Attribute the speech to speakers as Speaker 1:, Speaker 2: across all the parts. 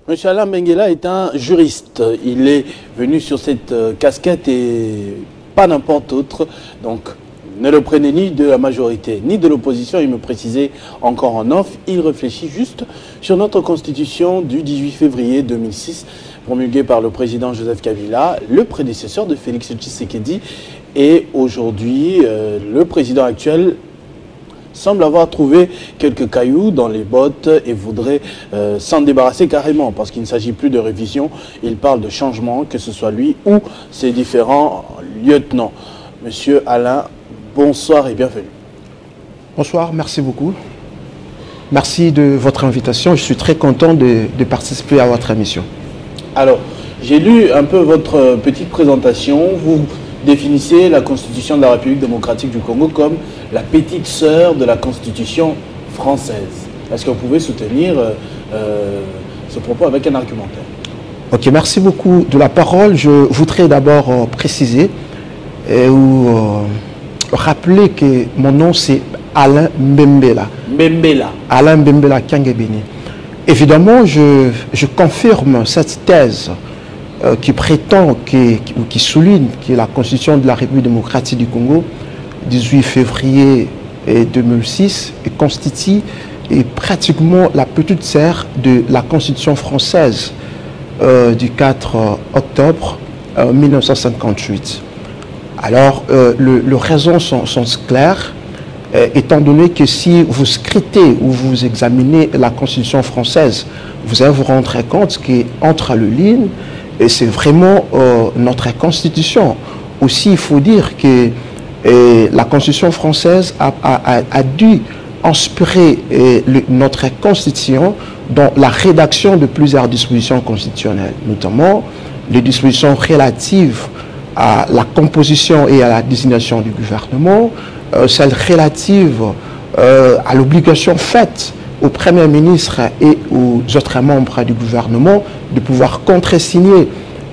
Speaker 1: Monsieur Alain Benguela est un juriste. Il est venu sur cette casquette et pas n'importe autre. Donc, ne le prenez ni de la majorité ni de l'opposition. Il me précisait encore en off. Il réfléchit juste sur notre constitution du 18 février 2006, promulguée par le président Joseph Kabila, le prédécesseur de Félix Tshisekedi. Et aujourd'hui, le président actuel semble avoir trouvé quelques cailloux dans les bottes et voudrait s'en débarrasser carrément, parce qu'il ne s'agit plus de révision, il parle de changement, que ce soit lui ou ses différents lieutenants. Monsieur Alain, bonsoir et bienvenue.
Speaker 2: Bonsoir, merci beaucoup. Merci de votre invitation, je suis très content de participer à votre émission.
Speaker 1: Alors, j'ai lu un peu votre petite présentation. Vous définissez la Constitution de la République démocratique du Congo comme la petite sœur de la Constitution française. Est-ce que vous pouvez soutenir ce propos avec un argumentaire?
Speaker 2: Ok, merci beaucoup de la parole. Je voudrais d'abord préciser ou rappeler que mon nom c'est Alain Mbembela.
Speaker 1: Mbembela.
Speaker 2: Alain Mbembela Kangebeni. Évidemment, je confirme cette thèse qui prétend, qui souligne que la Constitution de la République démocratique du Congo, 18 février 2006, constitue pratiquement la petite sœur de la Constitution française du 4 octobre 1958. Alors, les raisons sont claires, étant donné que si vous scrutez ou vous examinez la Constitution française, vous allez vous rendre compte qu'entre les lignes, et c'est vraiment notre Constitution. Aussi, il faut dire que la Constitution française a dû inspirer notre Constitution dans la rédaction de plusieurs dispositions constitutionnelles, notamment les dispositions relatives à la composition et à la désignation du gouvernement, celles relatives à l'obligation faite au Premier ministre et aux autres membres du gouvernement de pouvoir contresigner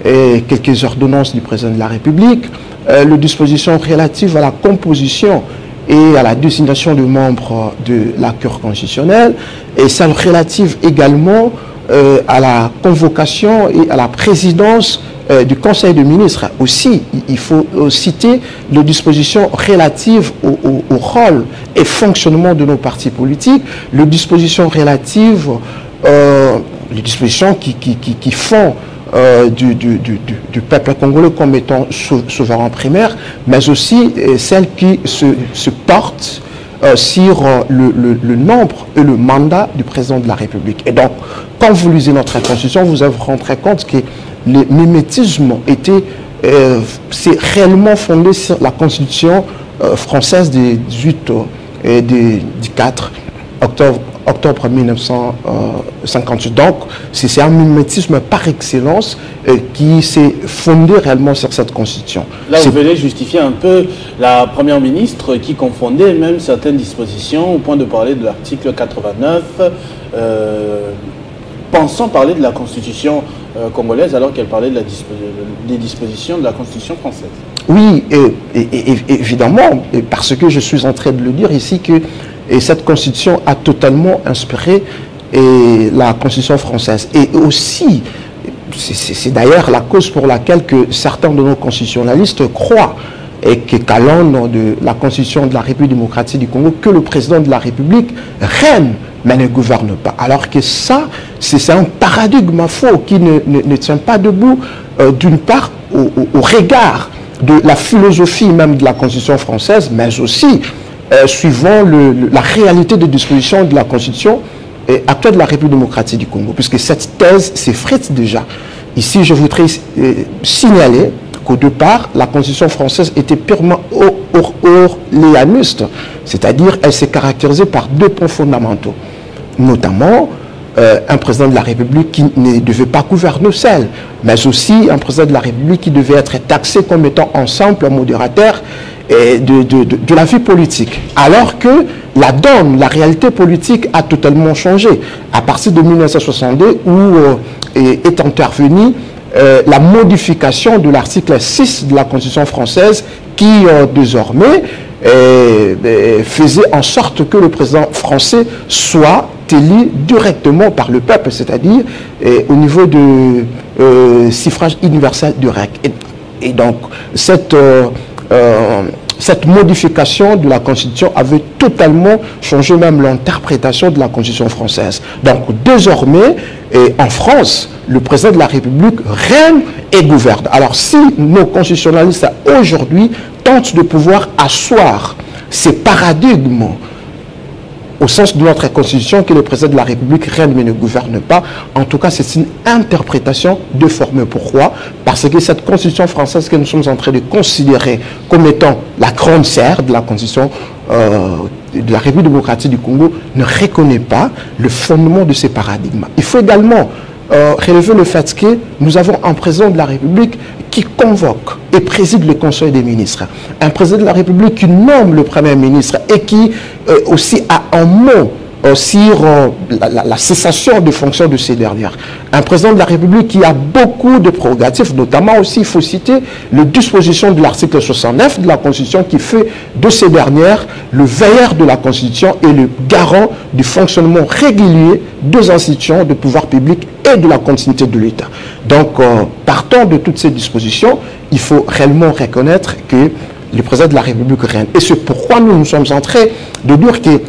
Speaker 2: quelques ordonnances du président de la République, les dispositions relatives à la composition et à la désignation de membres de la Cour constitutionnelle, et celles relatives également à la convocation et à la présidence du Conseil des ministres. Aussi, il faut citer les dispositions relatives au rôle et fonctionnement de nos partis politiques, les dispositions relatives, les dispositions qui font du peuple congolais comme étant souverain primaire, mais aussi celles qui se portent sur le nombre et le mandat du président de la République. Et donc, quand vous lisez notre Constitution, vous vous rendrez compte que le mimétisme c'est réellement fondé sur la Constitution française du 4 octobre 1958. Donc, c'est un mimétisme par excellence qui s'est fondé réellement sur cette Constitution.
Speaker 1: Là, vous venez justifier un peu la Première ministre qui confondait même certaines dispositions au point de parler de l'article 89, pensant parler de la Constitution congolaise alors qu'elle parlait des dispositions de la Constitution française.
Speaker 2: Oui, et évidemment, parce que je suis en train de le dire ici, que cette Constitution a totalement inspiré la Constitution française. Et aussi, c'est d'ailleurs la cause pour laquelle que certains de nos constitutionnalistes croient et qu'à l'on de la Constitution de la République démocratique du Congo, que le président de la République règne, mais ne gouverne pas. Alors que ça, c'est un paradigme faux qui ne tient pas debout, d'une part, au regard de la philosophie même de la Constitution française, mais aussi suivant la réalité des dispositions de la Constitution actuelle de la République démocratique du Congo, puisque cette thèse s'effrite déjà. Ici, je voudrais signaler qu'au départ, la Constitution française était purement orléaniste, c'est-à-dire elle s'est caractérisée par deux points fondamentaux, notamment un président de la République qui ne devait pas gouverner seul, mais aussi un président de la République qui devait être taxé comme étant un simple modérateur de la vie politique. Alors que la donne, la réalité politique a totalement changé à partir de 1962 où est intervenue la modification de l'article 6 de la Constitution française qui désormais faisait en sorte que le président français soit élu directement par le peuple, c'est-à-dire au niveau de suffrage universel direct. Et donc, cette modification de la Constitution avait totalement changé même l'interprétation de la Constitution française. Donc, désormais, en France, le président de la République règne et gouverne. Alors, si nos constitutionnalistes aujourd'hui tentent de pouvoir asseoir ces paradigmes au sens de notre Constitution, que le président de la République règne mais ne gouverne pas, en tout cas, c'est une interprétation déformée. Pourquoi? Parce que cette Constitution française que nous sommes en train de considérer comme étant la grande sœur de la Constitution de la République démocratique du Congo ne reconnaît pas le fondement de ces paradigmes. Il faut également relever le fait que nous avons un président de la République qui convoque et préside le Conseil des ministres. Un président de la République qui nomme le Premier ministre et qui aussi a un mot sur la cessation de fonction de ces dernières. Un président de la République qui a beaucoup de prérogatives, notamment aussi, il faut citer les dispositions de l'article 69 de la Constitution qui fait de ces dernières le veilleur de la Constitution et le garant du fonctionnement régulier des institutions de pouvoir public et de la continuité de l'État. Donc, partant de toutes ces dispositions, il faut réellement reconnaître que le président de la République règne. Et c'est pourquoi nous sommes en train de dire que,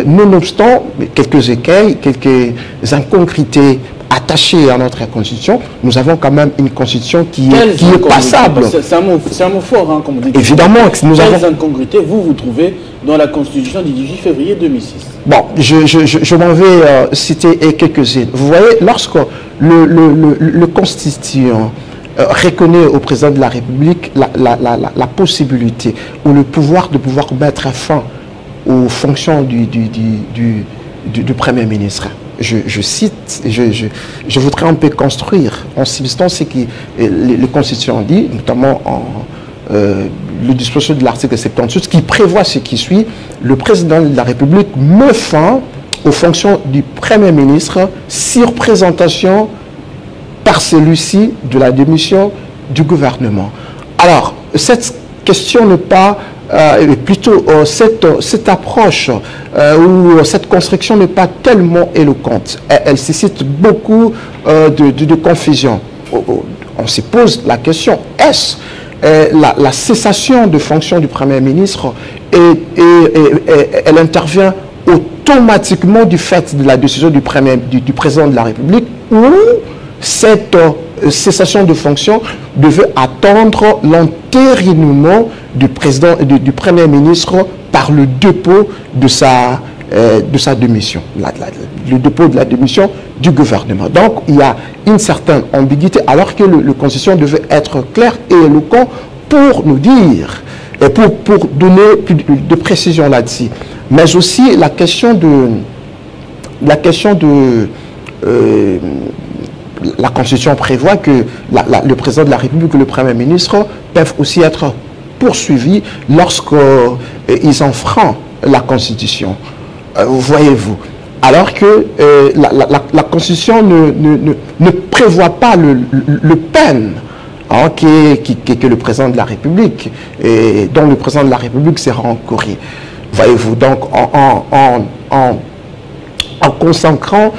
Speaker 2: nonobstant quelques écueils, quelques incongruités attachées à notre Constitution, nous avons quand même une Constitution qui est passable.
Speaker 1: C'est un mot fort, hein, comme vous dites.
Speaker 2: Évidemment.
Speaker 1: Quelles incongruités vous trouvez dans la Constitution du 18 février 2006?
Speaker 2: Bon, je m'en vais citer quelques-unes. Vous voyez, lorsque le Constituant reconnaît au président de la République la possibilité ou le pouvoir de pouvoir mettre fin aux fonctions du Premier ministre. Je cite, je voudrais un peu construire en substance ce que le Constitution dit, notamment en le disposition de l'article 78, qui prévoit ce qui suit: le président de la République met fin aux fonctions du Premier ministre sur présentation par celui-ci de la démission du gouvernement. Alors, cette question n'est pas, plutôt cette approche ou cette construction n'est pas tellement éloquente. Elle suscite beaucoup de confusion. On se pose la question, est-ce la cessation de fonction du Premier ministre elle intervient automatiquement du fait de la décision du président de la République, ou cette cessation de fonction devait attendre l'entérinement du Premier ministre par le dépôt de sa démission, le dépôt de la démission du gouvernement. Donc, il y a une certaine ambiguïté, alors que le Constitution devait être clair et éloquent pour nous dire, et pour donner plus de précision là-dessus. Mais aussi la question de la Constitution prévoit que le président de la République et le Premier ministre peuvent aussi être poursuivis lorsqu'ils enfreignent la Constitution. Voyez-vous. Alors que la Constitution ne prévoit pas le peine que le président de la République, et dont le président de la République sera encouru. Voyez-vous. Donc, en consacrant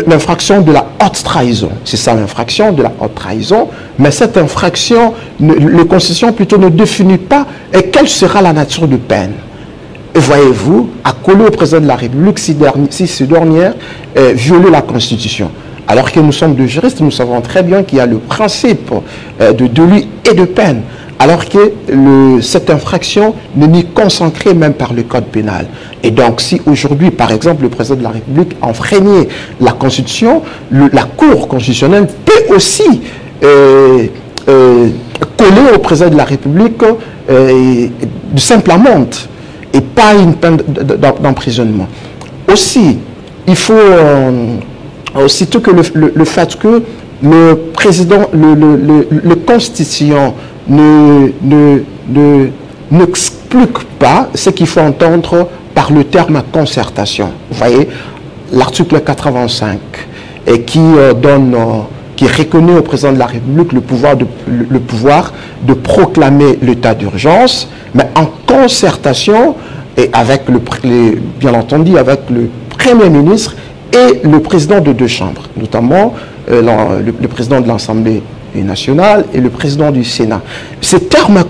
Speaker 2: l'infraction de la haute trahison. C'est ça l'infraction de la haute trahison, mais cette infraction, la Constitution plutôt ne définit pas quelle sera la nature de peine. Et voyez-vous, à coller au président de la République si ce dernier violait la Constitution. Alors que nous sommes des juristes, nous savons très bien qu'il y a le principe de délit et de peine. Alors que cette infraction n'est ni consacrée même par le code pénal. Et donc, si aujourd'hui, par exemple, le président de la République enfreignait la Constitution, la Cour constitutionnelle peut aussi coller au président de la République de simple amende et pas une peine d'emprisonnement. Aussi, il faut citer que le fait que le président, le constituant n'explique pas ce qu'il faut entendre par le terme concertation. Vous voyez, l'article 85 qui reconnaît au président de la République le pouvoir de proclamer l'état d'urgence, mais en concertation et avec bien entendu avec le Premier ministre et le président de deux chambres, notamment le président de l'Assemblée nationale et le président du Sénat. Ces termes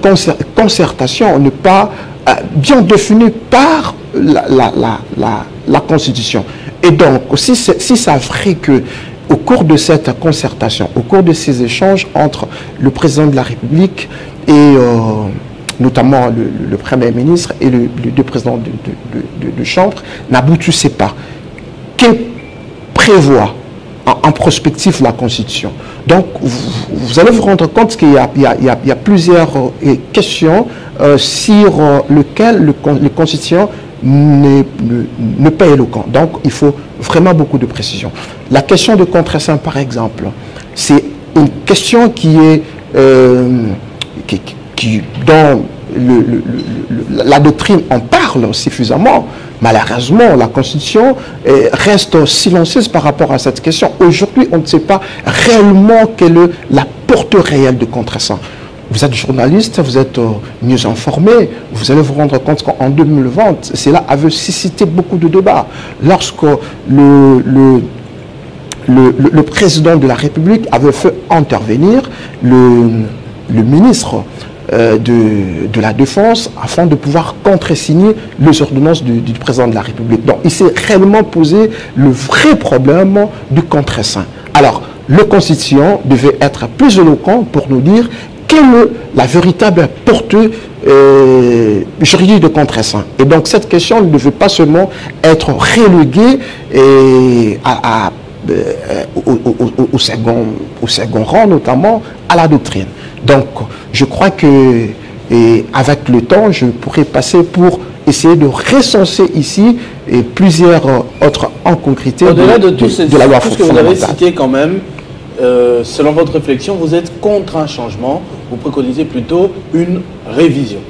Speaker 2: concertation n'est pas bien définis par la Constitution. Et donc, si c'est vrai que au cours de cette concertation, au cours de ces échanges entre le président de la République et notamment le Premier ministre et les deux présidents de chambre, n'aboutissaient pas, que prévoit en prospective la Constitution. Donc, vous allez vous rendre compte qu'il y a plusieurs questions sur lesquelles le Constitution n'est pas éloquent. Donc, il faut vraiment beaucoup de précision. La question de contre-saint, par exemple, c'est une question qui est dans la doctrine en parle suffisamment. Malheureusement, la Constitution reste silencieuse par rapport à cette question. Aujourd'hui, on ne sait pas réellement quelle est la portée réelle de contre-saint. Vous êtes journaliste, vous êtes mieux informé, vous allez vous rendre compte qu'en 2020, cela avait suscité beaucoup de débats. Lorsque le président de la République avait fait intervenir le ministre de la Défense afin de pouvoir contresigner les ordonnances du président de la République. Donc, il s'est réellement posé le vrai problème du contre-saint. Alors, le Constitution devait être plus éloquent pour nous dire quelle est la véritable portée juridique de contre-saint. Et donc, cette question ne devait pas seulement être reléguée au second rang, notamment à la doctrine. Donc, je crois que avec le temps, je pourrais passer pour essayer de recenser ici plusieurs autres inconcrétés de la loi fondamentale.
Speaker 1: Tout ce que vous avez cité quand même, selon votre réflexion, vous êtes contre un changement, vous préconisez plutôt une révision.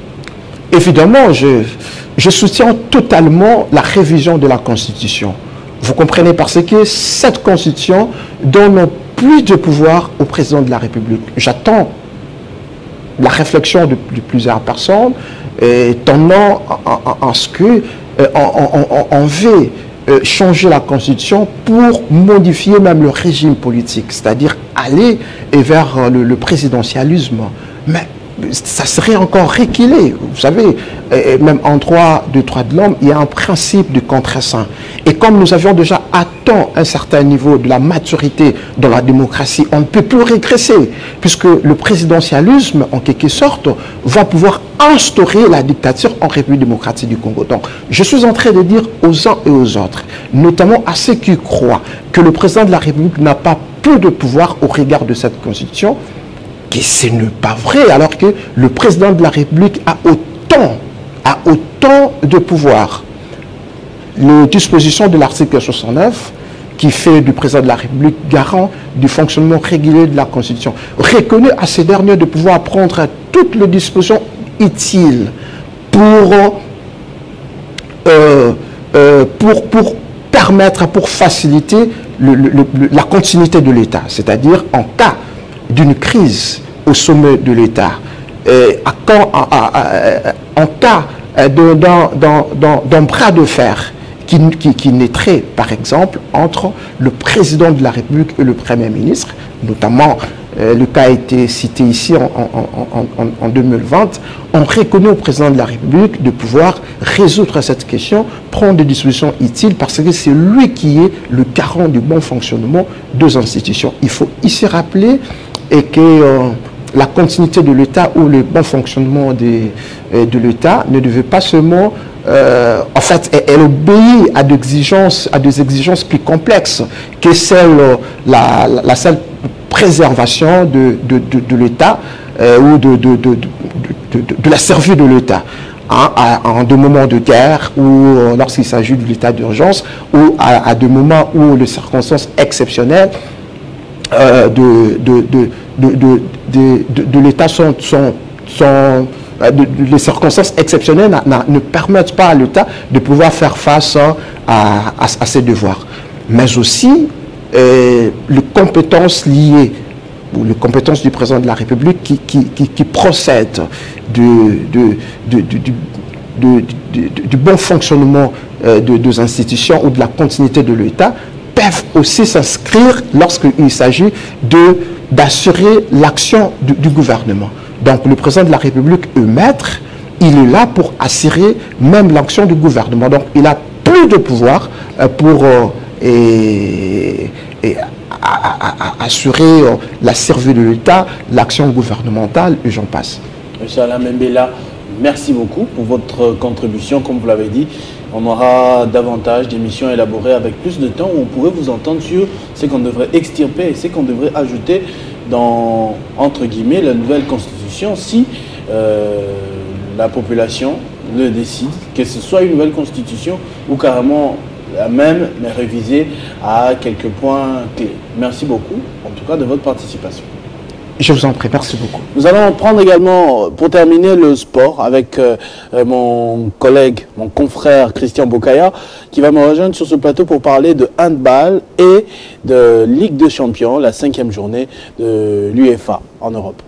Speaker 2: Évidemment, je soutiens totalement la révision de la Constitution. Vous comprenez, parce que cette Constitution donne plus de pouvoir au président de la République. J'attends la réflexion de plusieurs personnes tendant à ce qu'on veut changer la Constitution pour modifier même le régime politique, c'est-à-dire aller vers le présidentialisme. Mais ça serait encore reculé. Vous savez, même en droit de l'homme, il y a un principe de contre-saint. Et comme nous avions déjà atteint un certain niveau de la maturité dans la démocratie, on ne peut plus régresser, puisque le présidentialisme, en quelque sorte, va pouvoir instaurer la dictature en République démocratique du Congo. Donc, je suis en train de dire aux uns et aux autres, notamment à ceux qui croient que le président de la République n'a pas peu de pouvoir au regard de cette Constitution, que ce n'est pas vrai, alors que le président de la République a autant de pouvoir. Les dispositions de l'article 69, qui fait du président de la République garant du fonctionnement régulier de la Constitution, reconnaît à ces derniers de pouvoir prendre toutes les dispositions utiles pour permettre, pour faciliter la continuité de l'État, c'est-à-dire en cas d'une crise au sommet de l'État, en cas d'un bras de fer qui naîtrait, par exemple, entre le président de la République et le Premier ministre, notamment le cas a été cité ici en 2020, on reconnaît au président de la République de pouvoir résoudre cette question, prendre des dispositions utiles, parce que c'est lui qui est le garant du bon fonctionnement des institutions. Il faut ici rappeler que la continuité de l'État ou le bon fonctionnement de l'État ne devait pas seulement... en fait, elle obéit à des exigences plus complexes que la seule préservation de l'État ou de la survie de l'État. En des moments de guerre ou lorsqu'il s'agit de l'état d'urgence ou à des moments où les circonstances exceptionnelles de l'État les circonstances exceptionnelles ne permettent pas à l'État de pouvoir faire face à ses devoirs. Mais aussi, les compétences liées, ou les compétences du président de la République qui procèdent du bon fonctionnement des institutions ou de la continuité de l'État peuvent aussi s'inscrire lorsqu'il s'agit d'assurer l'action du gouvernement. Donc le président de la République est maître, il est là pour assurer même l'action du gouvernement. Donc il a plus de pouvoir pour assurer la survie de l'État, l'action gouvernementale, et j'en passe.
Speaker 1: Monsieur Alain Membela, merci beaucoup pour votre contribution. Comme vous l'avez dit, on aura davantage d'émissions élaborées avec plus de temps où on pourrait vous entendre sur ce qu'on devrait extirper et ce qu'on devrait ajouter dans, entre guillemets, la nouvelle constitution si la population le décide, que ce soit une nouvelle constitution ou carrément la même, mais révisée à quelques points clés. Merci beaucoup, en tout cas, de votre participation.
Speaker 2: Je vous en prie, merci beaucoup.
Speaker 1: Nous allons prendre également, pour terminer, le sport avec mon collègue, mon confrère Christian Bokaya, qui va me rejoindre sur ce plateau pour parler de handball et de Ligue des Champions, la 5e journée de l'UEFA en Europe.